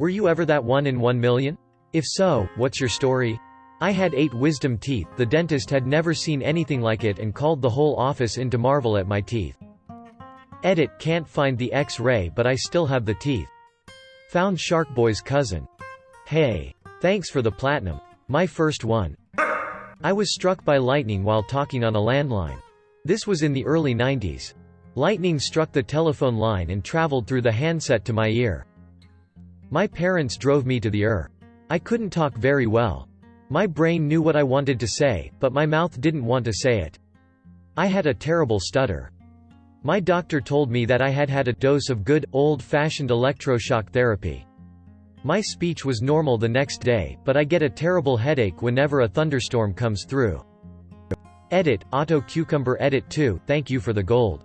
Were you ever that 1 in 1 million? If so, what's your story? I had 8 wisdom teeth, the dentist had never seen anything like it and called the whole office in to marvel at my teeth. Edit, can't find the X-ray but I still have the teeth. Found Shark Boy's cousin. Hey. Thanks for the platinum. My first one. I was struck by lightning while talking on a landline. This was in the early 90s. Lightning struck the telephone line and traveled through the handset to my ear. My parents drove me to the ER. I couldn't talk very well. My brain knew what I wanted to say, but my mouth didn't want to say it. I had a terrible stutter. My doctor told me that I had had a dose of good, old-fashioned electroshock therapy. My speech was normal the next day, but I get a terrible headache whenever a thunderstorm comes through. Edit, Auto Cucumber Edit 2, thank you for the gold.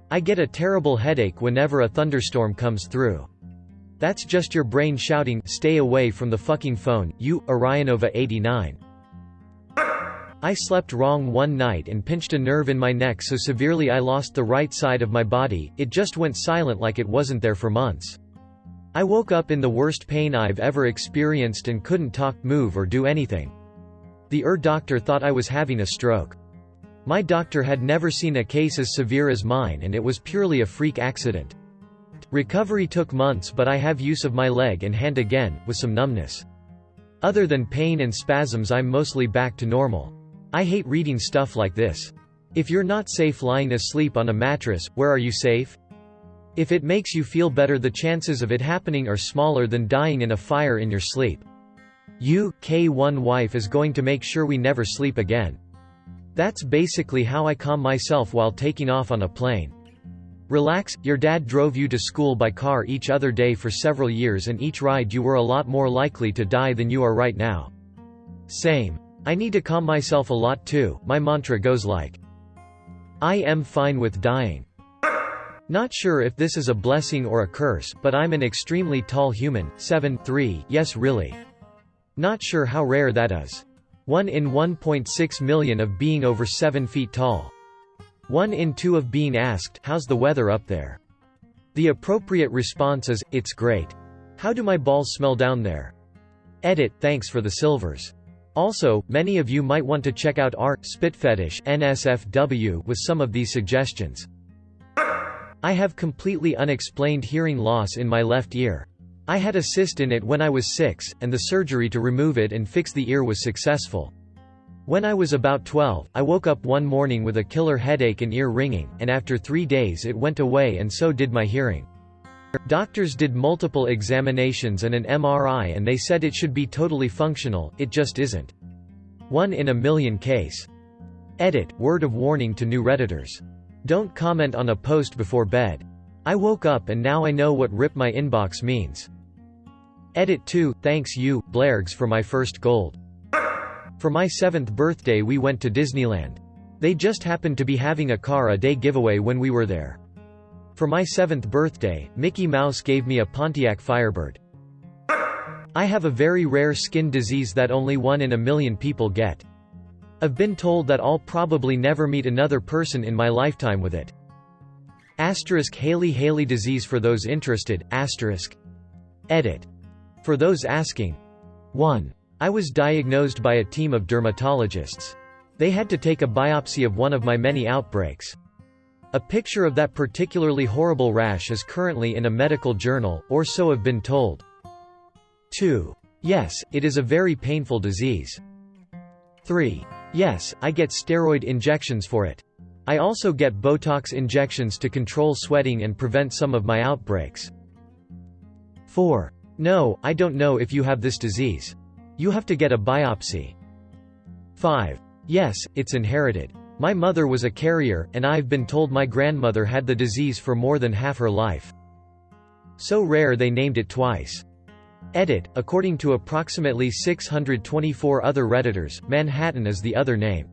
I get a terrible headache whenever a thunderstorm comes through. That's just your brain shouting, stay away from the fucking phone, you, Orionova 89. I slept wrong one night and pinched a nerve in my neck so severely I lost the right side of my body, it just went silent like it wasn't there for months. I woke up in the worst pain I've ever experienced and couldn't talk, move or do anything. The doctor thought I was having a stroke. My doctor had never seen a case as severe as mine and it was purely a freak accident. Recovery took months but I have use of my leg and hand again, with some numbness. Other than pain and spasms I'm mostly back to normal. I hate reading stuff like this. If you're not safe lying asleep on a mattress, where are you safe? If it makes you feel better the chances of it happening are smaller than dying in a fire in your sleep. K1 wife is going to make sure we never sleep again. That's basically how I calm myself while taking off on a plane. Relax, your dad drove you to school by car each other day for several years and each ride you were a lot more likely to die than you are right now. Same. I need to calm myself a lot too, my mantra goes like, I am fine with dying. Not sure if this is a blessing or a curse, but I'm an extremely tall human, 7'3", yes really. Not sure how rare that is. 1 in 1.6 million of being over 7 feet tall. 1 in 2 of being asked, how's the weather up there? The appropriate response is, it's great. How do my balls smell down there? Edit, thanks for the silvers. Also, many of you might want to check out our spit fetish NSFW with some of these suggestions. I have completely unexplained hearing loss in my left ear. I had a cyst in it when I was 6, and the surgery to remove it and fix the ear was successful. When I was about 12, I woke up one morning with a killer headache and ear ringing, and after 3 days it went away and so did my hearing. Doctors did multiple examinations and an MRI and they said it should be totally functional, it just isn't. 1 in a million case. Edit, word of warning to new Redditors. Don't comment on a post before bed. I woke up and now I know what rip my inbox means. Edit 2, thanks you, Blairgs for my first gold. For my 7th birthday we went to Disneyland. They just happened to be having a car a day giveaway when we were there. For my 7th birthday, Mickey Mouse gave me a Pontiac Firebird. I have a very rare skin disease that only 1 in a million people get. I've been told that I'll probably never meet another person in my lifetime with it. Asterisk Haley disease for those interested, asterisk. Edit. For those asking. 1. I was diagnosed by a team of dermatologists. They had to take a biopsy of one of my many outbreaks. A picture of that particularly horrible rash is currently in a medical journal, or so I've been told. 2. Yes, it is a very painful disease. 3. Yes, I get steroid injections for it. I also get Botox injections to control sweating and prevent some of my outbreaks. 4. No, I don't know if you have this disease. You have to get a biopsy. 5. Yes, it's inherited. My mother was a carrier, and I've been told my grandmother had the disease for more than half her life. So rare they named it twice. Edit, according to approximately 624 other Redditors, Manhattan is the other name.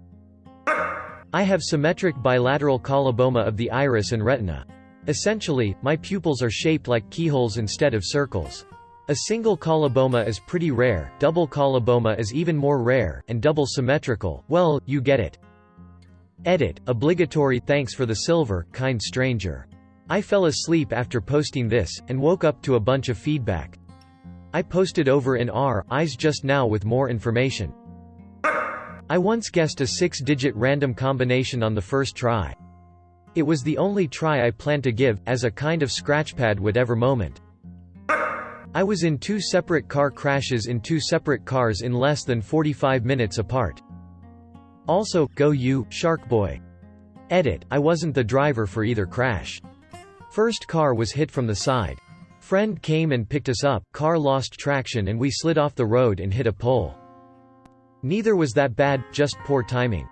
I have symmetric bilateral coloboma of the iris and retina. Essentially, my pupils are shaped like keyholes instead of circles. A single coloboma is pretty rare, double coloboma is even more rare, and double symmetrical, well, you get it. Edit, obligatory thanks for the silver, kind stranger. I fell asleep after posting this, and woke up to a bunch of feedback. I posted over in r/eyes just now with more information. I once guessed a 6-digit random combination on the first try. It was the only try I planned to give, as a kind of scratchpad whatever moment. I was in 2 separate car crashes in 2 separate cars in less than 45 minutes apart. Also, go you, Shark Boy. Edit, I wasn't the driver for either crash. First car was hit from the side. Friend came and picked us up, car lost traction and we slid off the road and hit a pole. Neither was that bad, just poor timing.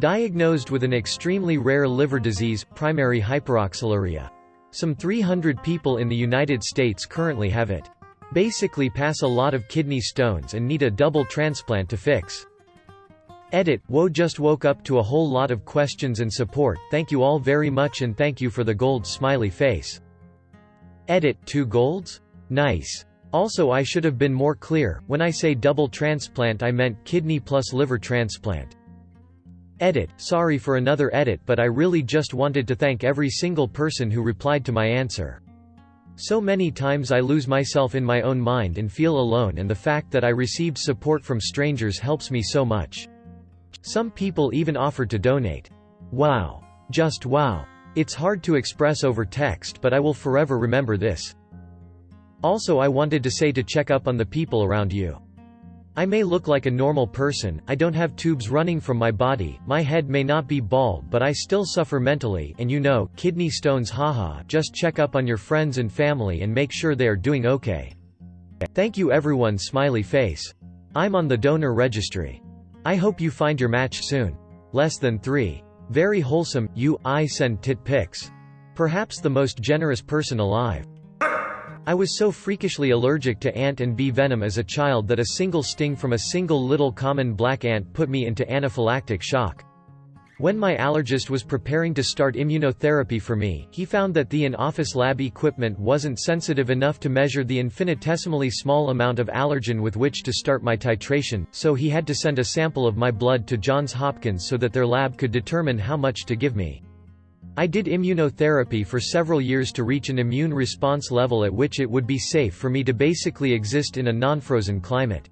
Diagnosed with an extremely rare liver disease, primary hyperoxaluria. Some 300 people in the United States currently have it. Basically pass a lot of kidney stones and need a double transplant to fix. Edit, whoa, just woke up to a whole lot of questions and support, thank you all very much and thank you for the gold smiley face. Edit, 2 golds? Nice. Also I should have been more clear, when I say double transplant I meant kidney plus liver transplant. Edit, sorry for another edit but I really just wanted to thank every single person who replied to my answer. So many times I lose myself in my own mind and feel alone and the fact that I received support from strangers helps me so much. Some people even offered to donate. Wow. Just wow. It's hard to express over text but I will forever remember this. Also I wanted to say to check up on the people around you. I may look like a normal person, I don't have tubes running from my body, my head may not be bald but I still suffer mentally and you know, kidney stones haha, just check up on your friends and family and make sure they are doing okay. Thank you everyone smiley face. I'm on the donor registry. I hope you find your match soon. Less than 3. Very wholesome, I send tit pics. Perhaps the most generous person alive. I was so freakishly allergic to ant and bee venom as a child that a single sting from a single little common black ant put me into anaphylactic shock. When my allergist was preparing to start immunotherapy for me, he found that the in-office lab equipment wasn't sensitive enough to measure the infinitesimally small amount of allergen with which to start my titration, so he had to send a sample of my blood to Johns Hopkins so that their lab could determine how much to give me. I did immunotherapy for several years to reach an immune response level at which it would be safe for me to basically exist in a non-frozen climate.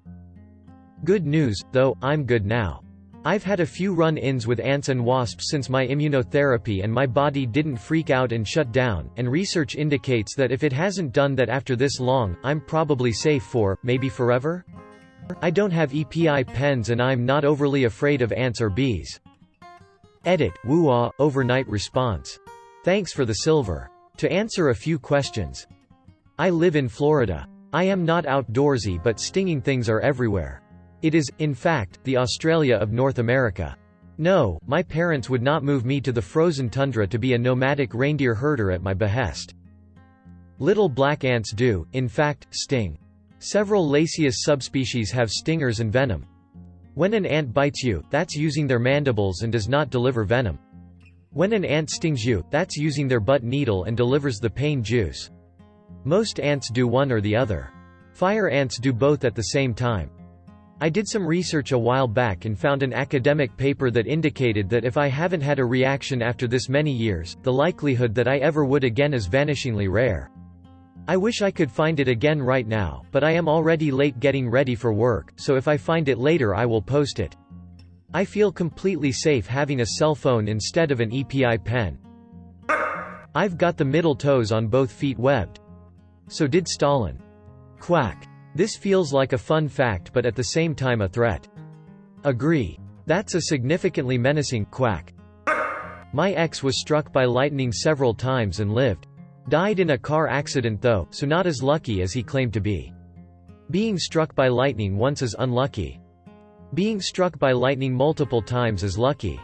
Good news, though, I'm good now. I've had a few run-ins with ants and wasps since my immunotherapy and my body didn't freak out and shut down, and research indicates that if it hasn't done that after this long, I'm probably safe for, maybe forever? I don't have EPI pens and I'm not overly afraid of ants or bees. Edit, woo-ah, overnight response. Thanks for the silver. To answer a few questions. I live in Florida. I am not outdoorsy but stinging things are everywhere. It is, in fact, the Australia of North America. No, my parents would not move me to the frozen tundra to be a nomadic reindeer herder at my behest. Little black ants do, in fact, sting. Several Lasius subspecies have stingers and venom. When an ant bites you, that's using their mandibles and does not deliver venom. When an ant stings you, that's using their butt needle and delivers the pain juice. Most ants do one or the other. Fire ants do both at the same time. I did some research a while back and found an academic paper that indicated that if I haven't had a reaction after this many years, the likelihood that I ever would again is vanishingly rare. I wish I could find it again right now, but I am already late getting ready for work, so if I find it later I will post it. I feel completely safe having a cell phone instead of an EPI pen. I've got the middle toes on both feet webbed. So did Stalin. Quack. This feels like a fun fact but at the same time a threat. Agree. That's a significantly menacing quack. My ex was struck by lightning several times and lived. Died in a car accident though, so not as lucky as he claimed to be. Being struck by lightning once is unlucky. Being struck by lightning multiple times is lucky.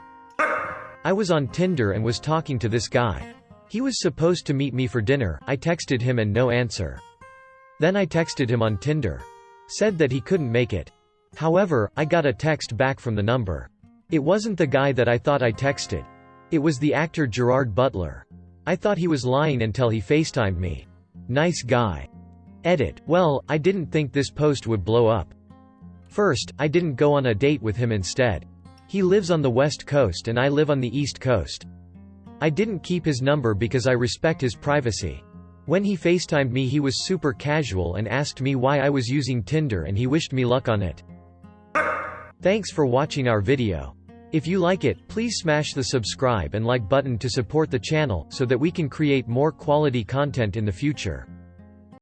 I was on Tinder and was talking to this guy. He was supposed to meet me for dinner, I texted him and no answer. Then I texted him on Tinder. Said that he couldn't make it. However, I got a text back from the number. It wasn't the guy that I thought I texted. It was the actor Gerard Butler. I thought he was lying until he FaceTimed me. Nice guy. Edit, well, I didn't think this post would blow up. First, I didn't go on a date with him instead. He lives on the West Coast and I live on the East Coast. I didn't keep his number because I respect his privacy. When he FaceTimed me he was super casual and asked me why I was using Tinder and he wished me luck on it. Thanks for watching our video. If you like it, please smash the subscribe and like button to support the channel, so that we can create more quality content in the future.